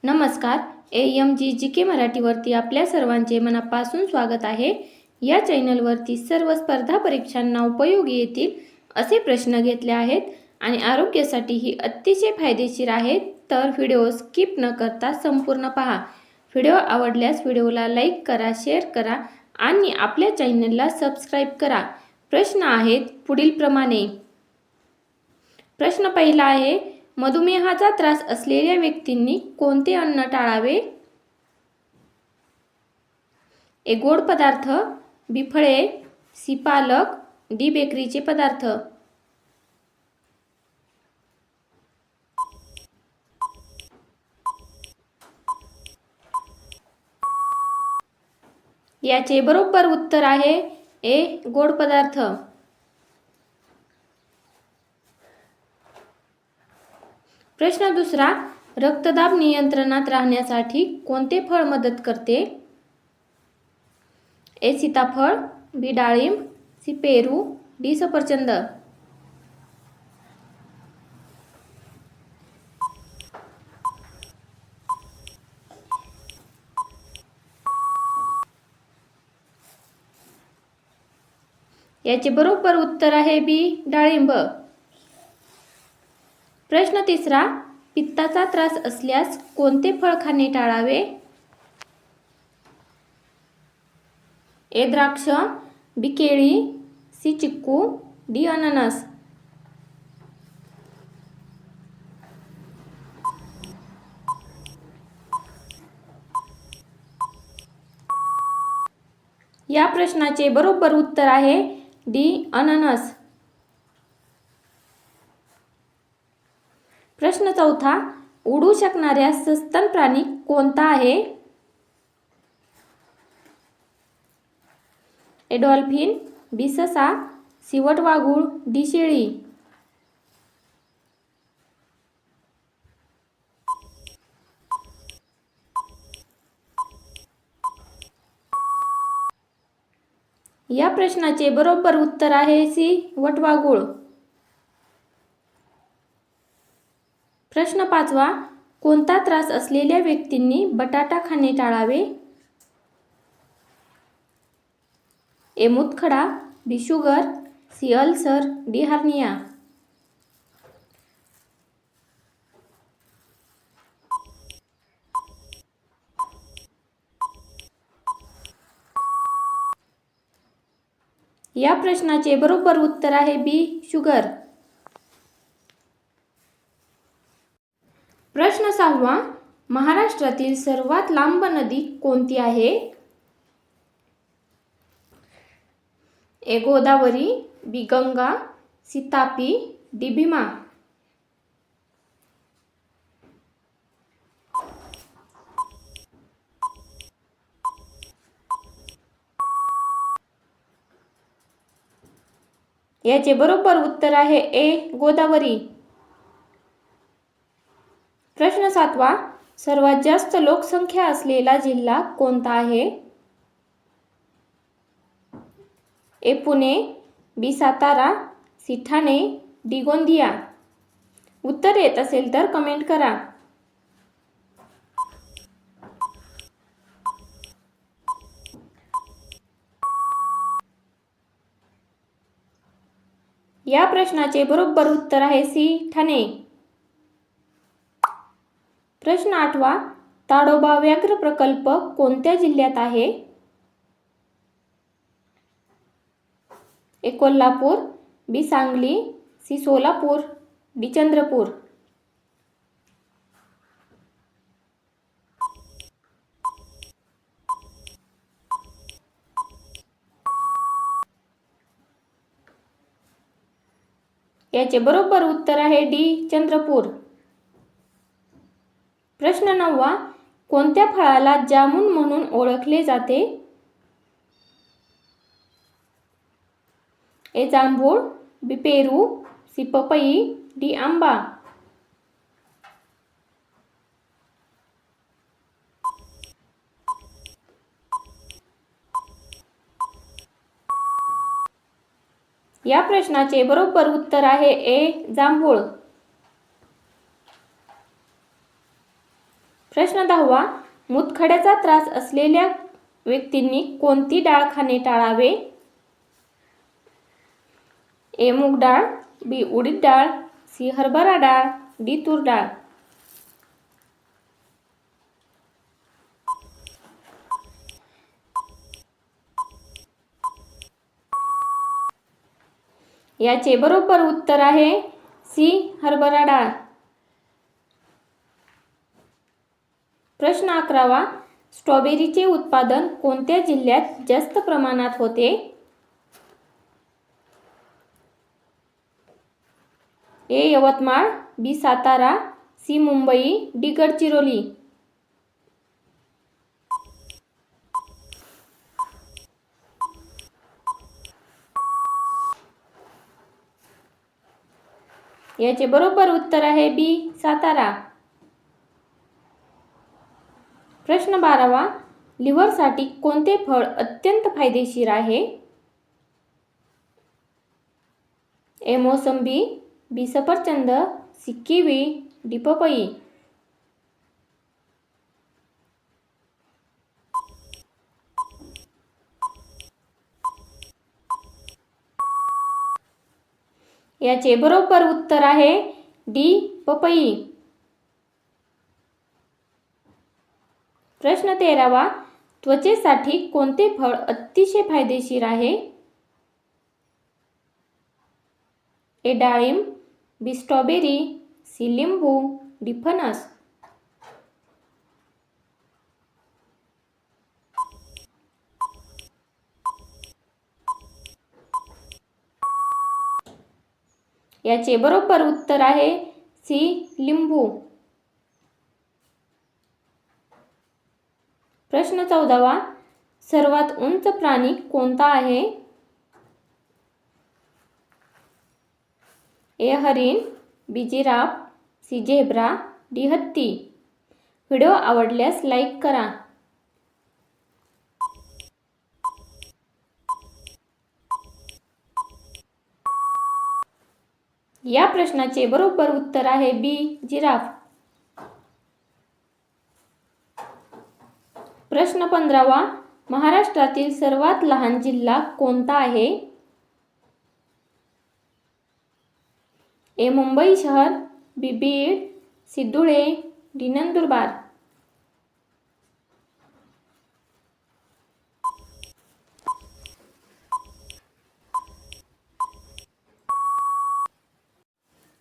नमस्कार. AMG मराठीवरती आपल्या सर्वांचे मनापासून स्वागत आहे. या चॅनलवरती सर्व स्पर्धा परीक्षांना उपयोगी येतील असे प्रश्न घेतले आहेत आणि आरोग्यासाठीही अतिशय फायदेशीर आहेत. तर व्हिडिओ स्किप न करता संपूर्ण पहा. व्हिडिओ आवडल्यास व्हिडिओला लाईक करा, शेअर करा आणि आपल्या चॅनलला सबस्क्राईब करा. प्रश्न आहेत पुढीलप्रमाणे. प्रश्न पहिला आहे, मधुमेहाचा त्रास असलेल्या व्यक्तींनी कोणते अन्न टाळावे? ए गोड पदार्थ, बी फळे, सी पालक, डी बेकरीचे पदार्थ. याचे बरोबर उत्तर आहे ए गोड पदार्थ. प्रश्न दुसरा, रक्तदाब नियंत्रणात राहण्यासाठी कोणते फळ मदत करते? ए सीताफळ, बी डाळिंब, सी पेरू, डी सफरचंद. याचे बरोबर उत्तर आहे बी डाळिंब. प्रश्न तिसरा, पित्ताचा त्रास असल्यास कोणते फळ खाणे टाळावे? ए द्राक्ष, बी केळी, सी चिक्कू, डी अननस. या प्रश्नाचे बरोबर उत्तर आहे डी अननस. प्रश्न चौथा, उडू शकणाऱ्या सस्तन प्राणी कोणता आहे? ए डॉल्फिन, बी ससा, सी वटवाघूळ, डी शेळी. या प्रश्नाचे बरोबर उत्तर आहे सी वटवाघूळ. प्रश्न पाचवा, कोणता त्रास असलेल्या व्यक्तींनी बटाटा खाणे टाळावे? ए मूतखडा, B sugar, C ulcer, D hernia. या प्रश्नाचे बरोबर उत्तर आहे बी शुगर. प्रश्न सहावा, महाराष्ट्रातील सर्वात लांब नदी कोणती आहे? ए गोदावरी, बी गंगा, सी तापी, डी भीमा. याचे बरोबर उत्तर आहे ए गोदावरी. प्रश्न सातवा, सर्वात जास्त लोकसंख्या असलेला जिल्हा कोणता आहे? ए पुणे, बी सातारा, सी ठाणे, डी गोंदिया. उत्तर येत असेल तर कमेंट करा. या प्रश्नाचे बरोबर उत्तर आहे सी ठाणे. प्रश्न आठवा, ताडोबा व्याघ्र प्रकल्प कोणत्या जिल्ह्यात आहे? ए कोल्हापूर, बी सांगली, सी सोलापूर, डी चंद्रपूर. याचे बरोबर उत्तर आहे डी चंद्रपूर. प्रश्न नववा, कोणत्या फळाला जामुन म्हणून ओळखले जाते? ए जांभूळ, बी पेरू, सी पपई, डी आंबा. या प्रश्नाचे बरोबर उत्तर आहे ए जांभूळ. प्रश्न 10वा, मूतखड्याचा त्रास असलेल्या व्यक्तींनी कोणती डाळ खाणे टाळावे? ए. मूग डाळ, बी. उडीद डाळ, सी. हरभरा डाळ, डी. तूर डाळ. याचे बरोबर उत्तर आहे सी. हरभरा डाळ. प्रश्न 11वा, स्ट्रॉबेरीचे उत्पादन कोणत्या जिल्ह्यात जास्त प्रमाणात होते? ए. यवतमाळ, बी. सातारा, सी. मुंबई, डी. गडचिरोली. याचे बरोबर उत्तर आहे बी. सातारा. प्रश्न 12वा, लिव्हरसाठी कोणते फळ अत्यंत फायदेशीर आहे? ए. मोसंबी, बी. सफरचंद, सी. Kiwi, D. पपई. याचे बरोबर उत्तर आहे डी. पपई. प्रश्न 13वा, त्वचेसाठी कोणते फळ अतिशय फायदेशीर आहे? ए. डाळिंब, बी. Strawberry, C. लिंबू, डी. फणस. याचे बरोबर उत्तर आहे सी. लिंबू. प्रश्न 14वा, सर्वात उंच प्राणी कोणता आहे? ए. हरिण, B. Giraffe, C. Zebra, D. हत्ती. व्हिडिओ आवडल्यास लाईक करा. या प्रश्नाचे बरोबर उत्तर आहे बी. जिराफ. प्रश्न 15वा, महाराष्ट्रातील सर्वात लहान जिल्हा कोणता आहे? ए. मुंबई शहर, बी. बीड, सी. धुळे, डी. नंदुरबार.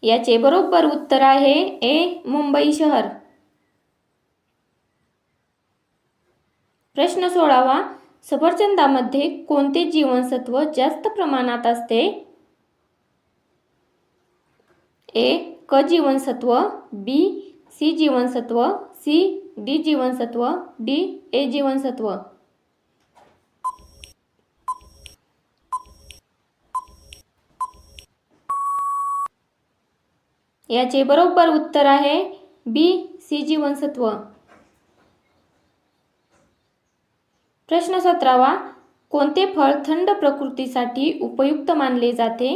याचे बरोबर उत्तर आहे ए. मुंबई शहर. प्रश्न 16वा, सफरचंदामध्ये कोणते जीवनसत्व जास्त प्रमाणात असते? ए. क जीवनसत्व, बी. सी जीवनसत्व, सी. डी जीवनसत्व, डी. ए जीवनसत्व. याचे बरोबर उत्तर आहे बी. सी जीवनसत्व. प्रश्न 17वा, कोणते फळ थंड प्रकृतीसाठी उपयुक्त मानले जाते?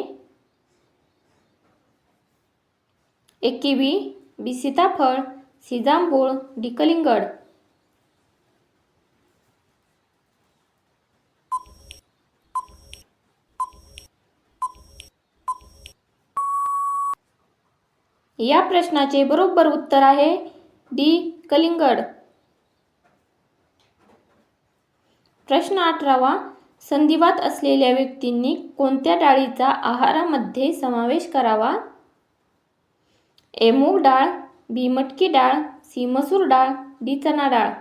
ए. किवी, बी. सीताफळ, सी. जांभूळ, डी. कलिंगड. या प्रश्नाचे बरोबर उत्तर आहे डी. कलिंगड. प्रश्न 18वा, संधिवात असलेल्या व्यक्तींनी कोणत्या डाळीचा आहारामध्ये समावेश करावा? ए. मूग डाळ, बी. मटकी डाळ, सी. मसूर डाळ, डी. चणा डाळ.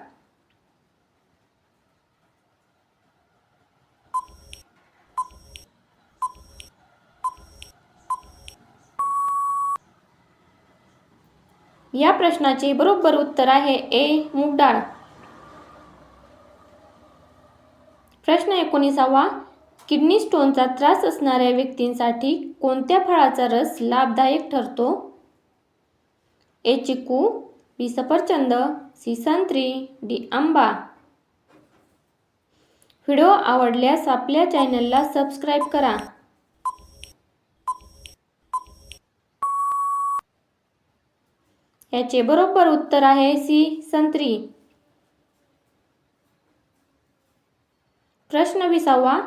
या प्रश्नाचे बरोबर उत्तर आहे ए. मूग डाळ. प्रश्न 19वा, किडनी स्टोनचा त्रास असणाऱ्या व्यक्तींसाठी कोणत्या फळाचा रस लाभदायक ठरतो? ए. चिकू, बी. सफरचंद, सी. संत्री, डी. आंबा. व्हिडिओ आवडल्यास आपल्या चॅनलला सबस्क्राईब करा. याचे बरोबर उत्तर आहे सी संत्री. प्रश्न 20वा,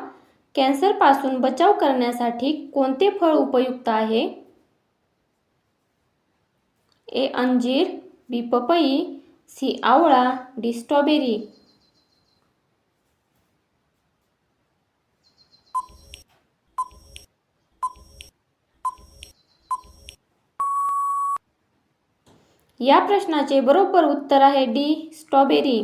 कॅन्सरपासून बचाव करण्यासाठी कोणते फळ उपयुक्त आहे? ए अंजीर, बी पपई, सी आवळा, डी स्ट्रॉबेरी. या प्रश्नाचे बरोबर उत्तर आहे डी स्ट्रॉबेरी.